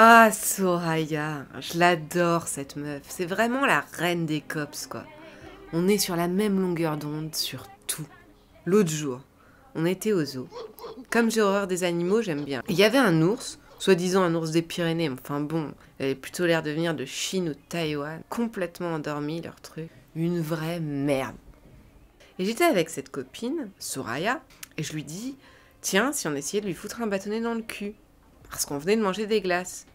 Ah, Soraya, je l'adore cette meuf. C'est vraiment la reine des cops, quoi. On est sur la même longueur d'onde sur tout. L'autre jour, on était au zoo. Comme j'ai horreur des animaux, j'aime bien. Il y avait un ours, soi-disant un ours des Pyrénées, enfin bon, il avait plutôt l'air de venir de Chine ou de Taïwan, complètement endormi, leur truc. Une vraie merde. Et j'étais avec cette copine, Soraya, et je lui dis, tiens, si on essayait de lui foutre un bâtonnet dans le cul. Parce qu'on venait de manger des glaces.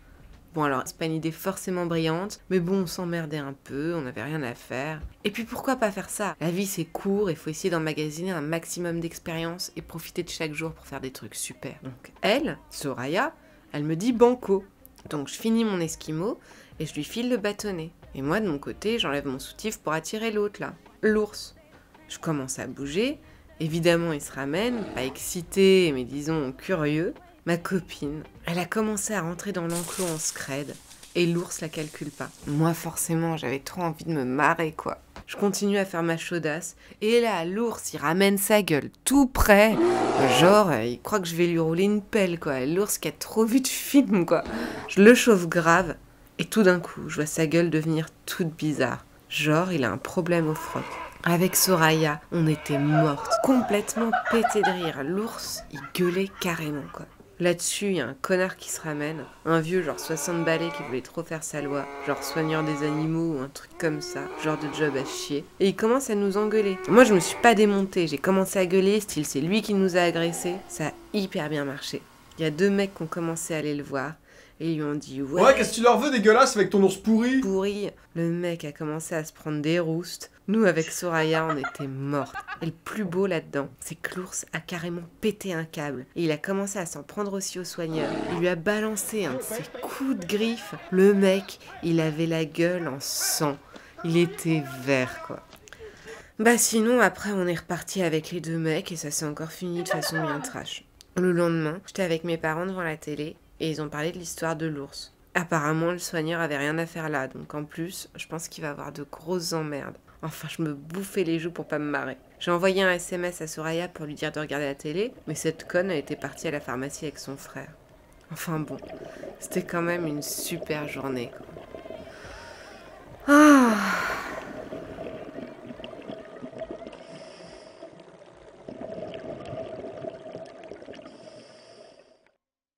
Bon alors, c'est pas une idée forcément brillante, mais bon, on s'emmerdait un peu, on n'avait rien à faire. Et puis pourquoi pas faire ça? La vie c'est court, il faut essayer d'emmagasiner un maximum d'expérience et profiter de chaque jour pour faire des trucs super. Donc elle, Soraya, elle me dit banco. Donc je finis mon esquimau et je lui file le bâtonnet. Et moi de mon côté, j'enlève mon soutif pour attirer l'autre là, l'ours. Je commence à bouger, évidemment il se ramène, pas excité, mais disons curieux. Ma copine, elle a commencé à rentrer dans l'enclos en scred, et l'ours la calcule pas. Moi forcément, j'avais trop envie de me marrer quoi. Je continue à faire ma chaudasse, et là, l'ours, il ramène sa gueule tout près. Genre, il croit que je vais lui rouler une pelle quoi. L'ours qui a trop vu de film quoi. Je le chauffe grave, et tout d'un coup, je vois sa gueule devenir toute bizarre. Genre, il a un problème au froc. Avec Soraya, on était mortes, complètement pétées de rire. L'ours, il gueulait carrément, quoi. Là-dessus, il y a un connard qui se ramène, un vieux genre 60 balais qui voulait trop faire sa loi, genre soigneur des animaux ou un truc comme ça, genre de job à chier, et il commence à nous engueuler. Moi, je me suis pas démontée, j'ai commencé à gueuler, style c'est lui qui nous a agressés, ça a hyper bien marché. Il y a 2 mecs qui ont commencé à aller le voir, et ils lui ont dit Ouais, qu'est-ce que tu leur veux dégueulasse avec ton ours pourri? pourri. Le mec a commencé à se prendre des roustes. Nous, avec Soraya, on était mortes. Et le plus beau là-dedans, c'est que l'ours a carrément pété un câble. Et il a commencé à s'en prendre aussi au soigneur. Il lui a balancé un de ses coups de griffe. Le mec, il avait la gueule en sang. Il était vert, quoi. Bah sinon, après, on est reparti avec les 2 mecs et ça s'est encore fini de façon bien trash. Le lendemain, j'étais avec mes parents devant la télé et ils ont parlé de l'histoire de l'ours. Apparemment, le soigneur avait rien à faire là, donc en plus, je pense qu'il va avoir de grosses emmerdes. Enfin, je me bouffais les joues pour pas me marrer. J'ai envoyé un SMS à Soraya pour lui dire de regarder la télé, mais cette conne a été partie à la pharmacie avec son frère. Enfin bon, c'était quand même une super journée, quoi. Ah,